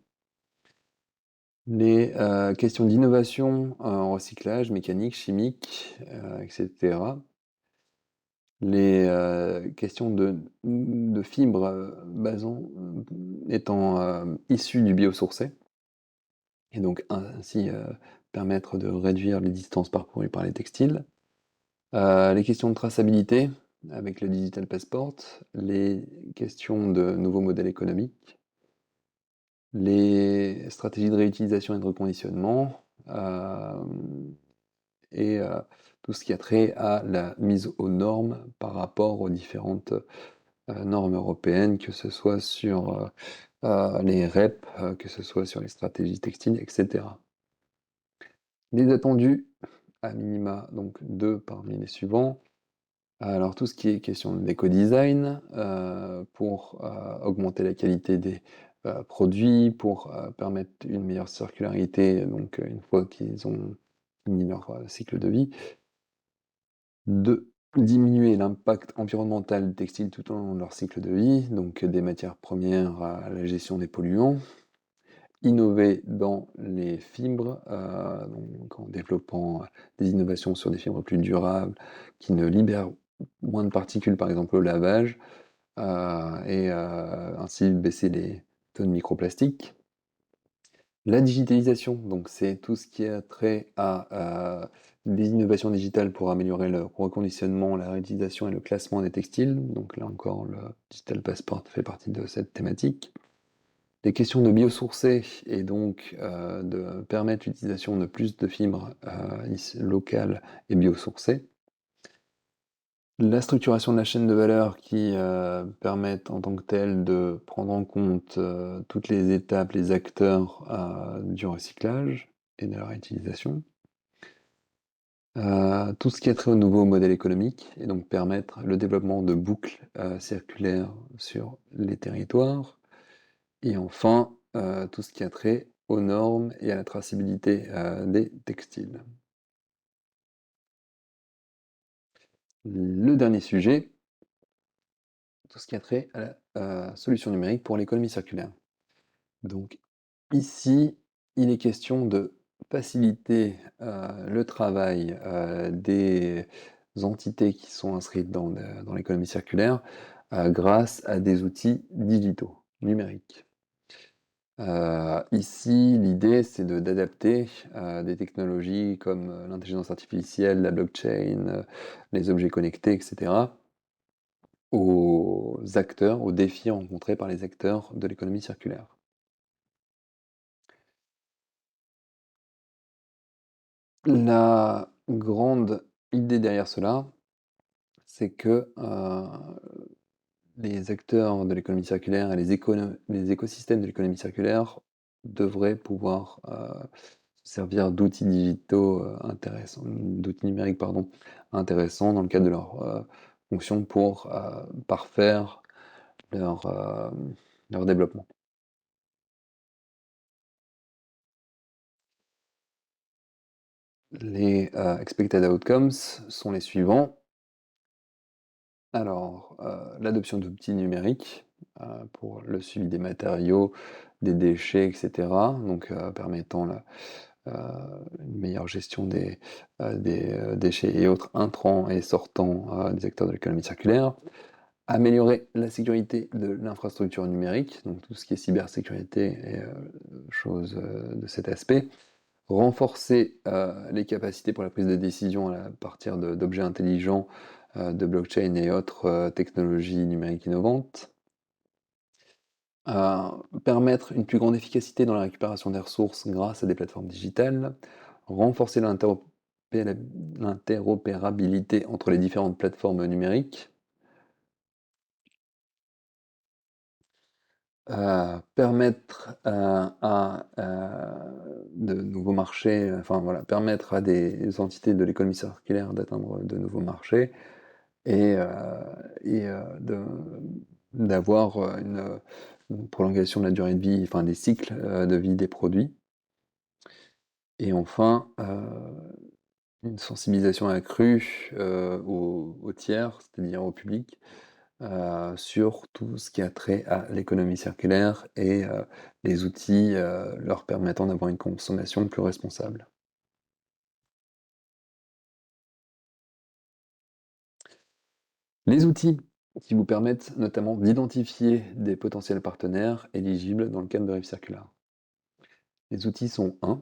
les questions d'innovation en recyclage mécanique, chimique, etc. Les questions de fibres étant issues du biosourcé, et donc ainsi permettre de réduire les distances parcourues par les textiles. Les questions de traçabilité avec le Digital Passport, les questions de nouveaux modèles économiques, les stratégies de réutilisation et de reconditionnement, et tout ce qui a trait à la mise aux normes par rapport aux différentes normes européennes, que ce soit sur les REP, que ce soit sur les stratégies textiles, etc. Les attendus, à minima, donc 2 parmi les suivants. Alors tout ce qui est question d'éco-design, pour augmenter la qualité des produits, pour permettre une meilleure circularité, donc une fois qu'ils ont fini leur cycle de vie. De diminuer l'impact environnemental des textiles tout au long de leur cycle de vie, donc des matières premières à la gestion des polluants. Innover dans les fibres, donc en développant des innovations sur des fibres plus durables, qui ne libèrent moins de particules, par exemple au lavage, et ainsi baisser les taux de microplastiques. La digitalisation, donc c'est tout ce qui a trait à des innovations digitales pour améliorer le reconditionnement, la réutilisation et le classement des textiles. Donc là encore, le Digital Passport fait partie de cette thématique. Les questions de biosourcés et donc de permettre l'utilisation de plus de fibres locales et biosourcées. La structuration de la chaîne de valeur qui permettent en tant que telle de prendre en compte toutes les étapes, les acteurs du recyclage et de la réutilisation. Tout ce qui est trait au nouveau modèle économique et donc permettre le développement de boucles circulaires sur les territoires. Et enfin, tout ce qui a trait aux normes et à la traçabilité des textiles. Le dernier sujet, tout ce qui a trait à la solution numérique pour l'économie circulaire. Donc ici, il est question de faciliter le travail des entités qui sont inscrites dans l'économie circulaire grâce à des outils digitaux, numériques. Ici, l'idée, c'est d'adapter des technologies comme l'intelligence artificielle, la blockchain, les objets connectés, etc., aux acteurs, aux défis rencontrés par les acteurs de l'économie circulaire. La grande idée derrière cela, c'est que les acteurs de l'économie circulaire et les écosystèmes de l'économie circulaire devraient pouvoir se servir d'outils digitaux intéressants, d'outils numériques, pardon, intéressants dans le cadre de leur fonction pour parfaire leur, euh, leur développement. Les expected outcomes sont les suivants. Alors, l'adoption d'outils numériques, pour le suivi des matériaux, des déchets, et cetera, donc permettant heu, une meilleure gestion des déchets et autres intrants et sortants, des acteurs de l'économie circulaire. Améliorer la sécurité de l'infrastructure numérique, donc tout ce qui est cybersécurité et choses, de cet aspect. Renforcer les capacités pour la prise de décision à partir d'objets intelligents, de blockchain et autres technologies numériques innovantes. Permettre une plus grande efficacité dans la récupération des ressources grâce à des plateformes digitales. Renforcer l'interopérabilité entre les différentes plateformes numériques. Permettre de nouveaux marchés, enfin voilà, permettre à des entités de l'économie circulaire d'atteindre de nouveaux marchés et, d'avoir une prolongation de la durée de vie, enfin des cycles de vie des produits. Et enfin, une sensibilisation accrue aux tiers, c'est-à-dire au public, sur tout ce qui a trait à l'économie circulaire et les outils leur permettant d'avoir une consommation plus responsable. Les outils qui vous permettent notamment d'identifier des potentiels partenaires éligibles dans le cadre de Rive Circular. Les outils sont un,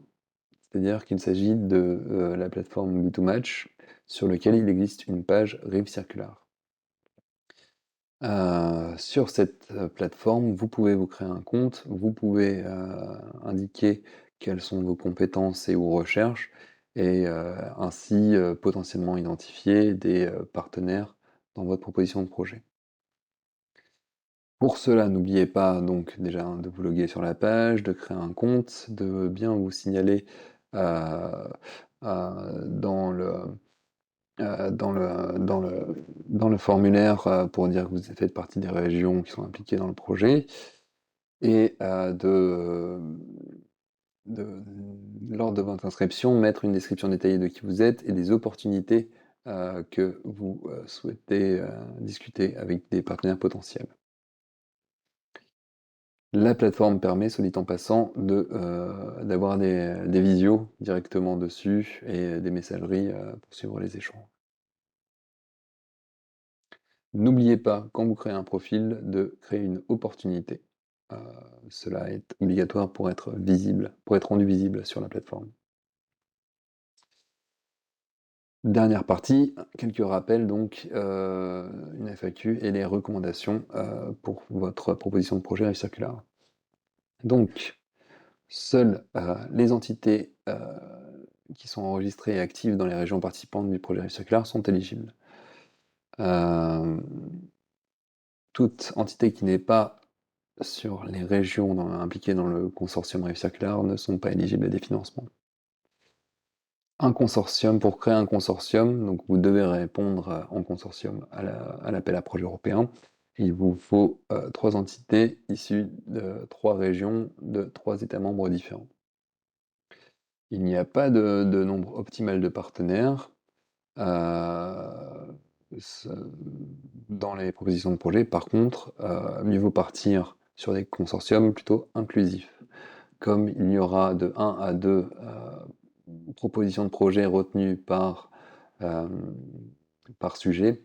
c'est-à-dire qu'il s'agit de la plateforme B2Match sur lequel il existe une page Rive Circular. Sur cette plateforme, vous pouvez vous créer un compte, vous pouvez indiquer quelles sont vos compétences et vos recherches et ainsi potentiellement identifier des partenaires dans votre proposition de projet. Pour cela, n'oubliez pas donc déjà de vous loguer sur la page, de créer un compte, de bien vous signaler euh, dans le formulaire pour dire que vous faites partie des régions qui sont impliquées dans le projet et de- lors de votre inscription, mettre une description détaillée de qui vous êtes et des opportunités que vous souhaitez discuter avec des partenaires potentiels. La plateforme permet, soit dit en passant, d'avoir des visios directement dessus et des messageries pour suivre les échanges. N'oubliez pas, quand vous créez un profil, de créer une opportunité. Heu, Cela est obligatoire pour être visible, pour être rendu visible sur la plateforme. Dernière partie, quelques rappels donc, une FAQ et les recommandations, pour votre proposition de projet Life Circular. Donc, seules, les entités, qui sont enregistrées et actives dans les régions participantes du projet Life Circular sont éligibles. Hem, Toute entité qui n'est pas sur les régions impliquées dans le consortium Rive Circular ne sont pas éligibles à des financements. Un consortium, pour créer un consortium, donc vous devez répondre en consortium à l'appel à projet européen. Il vous faut 3 entités issues de 3 régions de 3 États membres différents. Il n'y a pas de nombre optimal de partenaires. Euh, ce- Dans les propositions de projet, par contre, mieux vaut partir sur des consortiums plutôt inclusifs. Comme il y aura de 1 à 2 propositions de projet retenues euh, par sujet,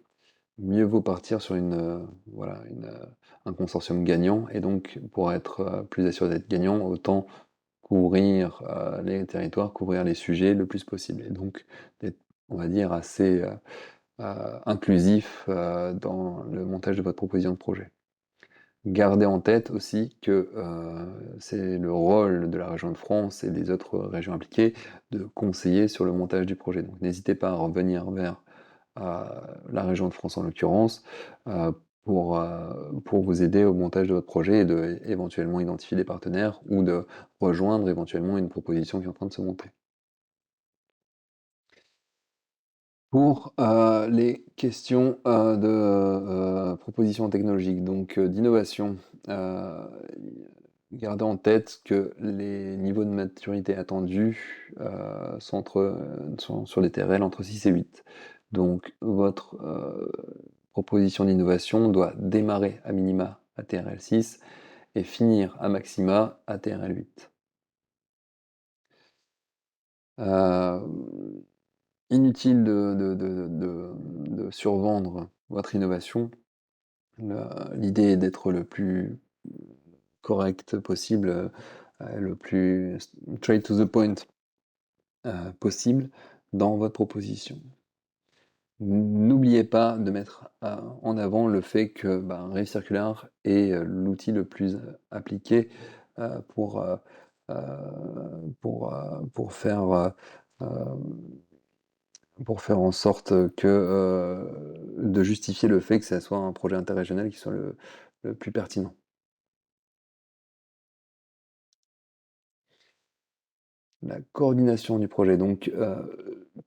mieux vaut partir sur voilà, un consortium gagnant. Et donc, pour être plus assuré d'être gagnant, autant couvrir les territoires, couvrir les sujets le plus possible. Et donc, d'être, on va dire, assez inclusif dans le montage de votre proposition de projet. Gardez en tête aussi que c'est le rôle de la région de France et des autres régions impliquées de conseiller sur le montage du projet. Donc n'hésitez pas à revenir vers euh, la région de France en l'occurrence euh, pour vous aider au montage de votre projet et de éventuellement identifier des partenaires ou de rejoindre éventuellement une proposition qui est en train de se monter. Pour les questions de propositions technologiques, donc d'innovation, euh, gardez en tête que les niveaux de maturité attendus sont sur des TRL entre 6 et 8. Donc votre proposition d'innovation doit démarrer à minima à TRL 6 et finir à maxima à TRL 8. Euh, Inutile de survendre votre innovation. L'idée est d'être le plus correct possible, le plus straight to the point possible dans votre proposition. N'oubliez pas de mettre en avant le fait que Rave Circular est l'outil le plus appliqué euh, pour, euh, euh, pour pour faire en sorte que de justifier le fait que ça soit un projet interrégional qui soit le plus pertinent. La coordination du projet. Donc,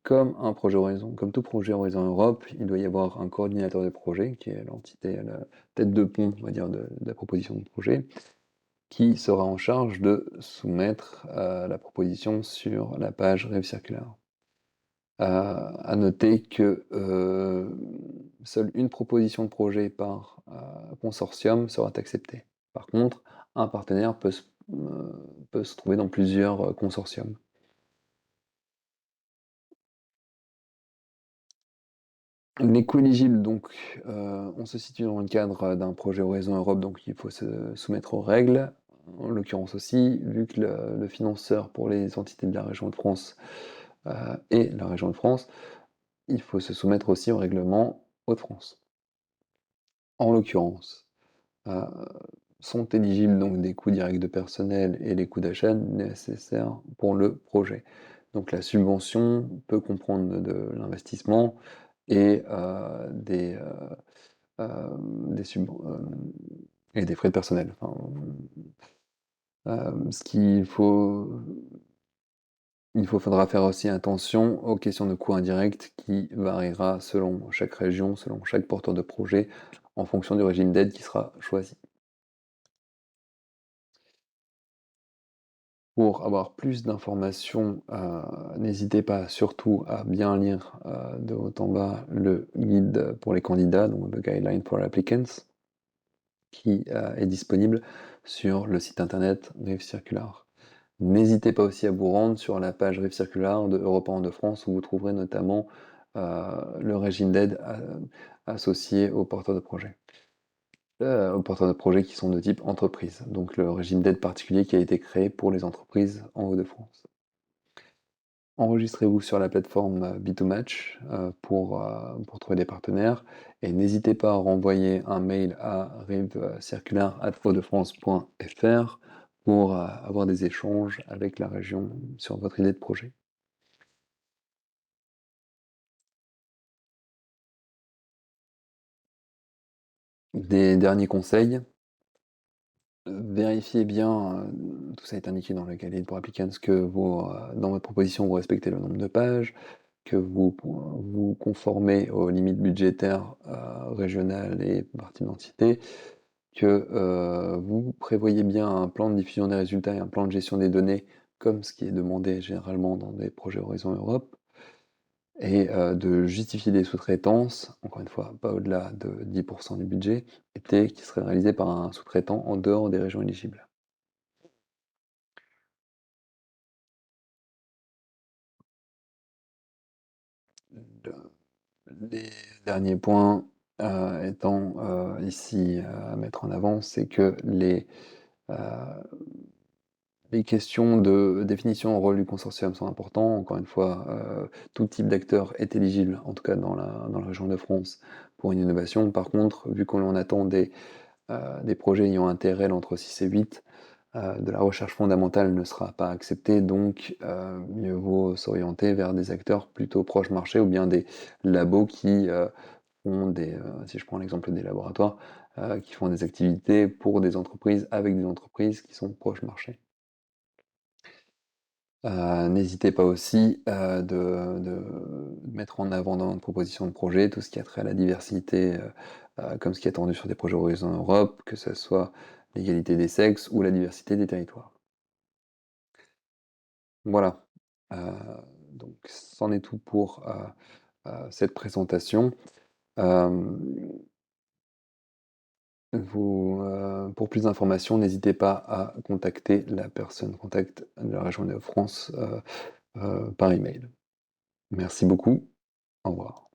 comme un projet Horizon, comme tout projet Horizon Europe, il doit y avoir un coordinateur de projet, qui est l'entité, la tête de pont, on va dire, de la proposition de projet, qui sera en charge de soumettre la proposition sur la page Rêve Circulaire. À noter que seule une proposition de projet par consortium sera acceptée. Par contre, un partenaire peut se trouver dans plusieurs consortiums. Les coûts éligibles, donc, on se situe dans le cadre d'un projet Horizon Europe, donc il faut se soumettre aux règles. En l'occurrence aussi, vu que le financeur pour les entités de la région de France est la région de France, il faut se soumettre aussi au règlement Hauts-de-France. En l'occurrence, euh, sont éligibles donc des coûts directs de personnel et les coûts d'achat nécessaires pour le projet. Donc la subvention peut comprendre de l'investissement et des et des frais de personnel. Enfin, ce qu'il faut, faudra faire aussi attention aux questions de coûts indirects qui variera selon chaque région, selon chaque porteur de projet, en fonction du régime d'aide qui sera choisi. Pour avoir plus d'informations, n'hésitez pas surtout à bien lire de haut en bas le guide pour les candidats, donc The Guideline for Applicants, qui est disponible sur le site internet Rive Circular. N'hésitez pas aussi à vous rendre sur la page Rive Circular de Europe de France où vous trouverez notamment le régime d'aide associé aux porteurs de projets. Aux porteurs de projets qui sont de type entreprise, donc le régime d'aide particulier qui a été créé pour les entreprises en Hauts-de-France. Enregistrez-vous sur la plateforme B2Match pour trouver des partenaires et n'hésitez pas à renvoyer un mail à rivecircular@hautedefrance.fr pour avoir des échanges avec la région sur votre idée de projet. Des derniers conseils, Vérifiez bien, tout ça est indiqué dans le cahier pour applicants, que dans votre proposition, vous respectez le nombre de pages, que vous conformez aux limites budgétaires, régionales et par type d'entité, que, vous prévoyez bien un plan de diffusion des résultats et un plan de gestion des données, comme ce qui est demandé généralement dans des projets Horizon Europe et de justifier des sous-traitances, encore une fois, pas au-delà de 10 du budget, qui seraient réalisées par un sous-traitant en dehors des régions éligibles. Le Les derniers points, étant, ici, à mettre en avant, c'est que heu, les questions de définition en rôle du consortium sont importants. Encore une fois, tout type d'acteur est éligible, en tout cas dans la région de France, pour une innovation. Par contre, vu que l'on attend des projets ayant un TRL entre 6 et 8, de la recherche fondamentale ne sera pas acceptée, donc mieux vaut s'orienter vers des acteurs plutôt proches marché ou bien des labos qui, si je prends l'exemple des laboratoires, qui font des activités pour des entreprises, avec des entreprises qui sont proches marché. N'hésitez pas aussi, de mettre en avant dans notre proposition de projet tout ce qui a trait à la diversité, comme ce qui est attendu sur des projets Horizon Europe, que ce soit l'égalité des sexes ou la diversité des territoires. Voilà, heu, donc c'en est tout pour, cette présentation. Hem pour plus d'informations, n'hésitez pas à contacter la personne contact de la région de France, par email. Merci beaucoup. Au revoir.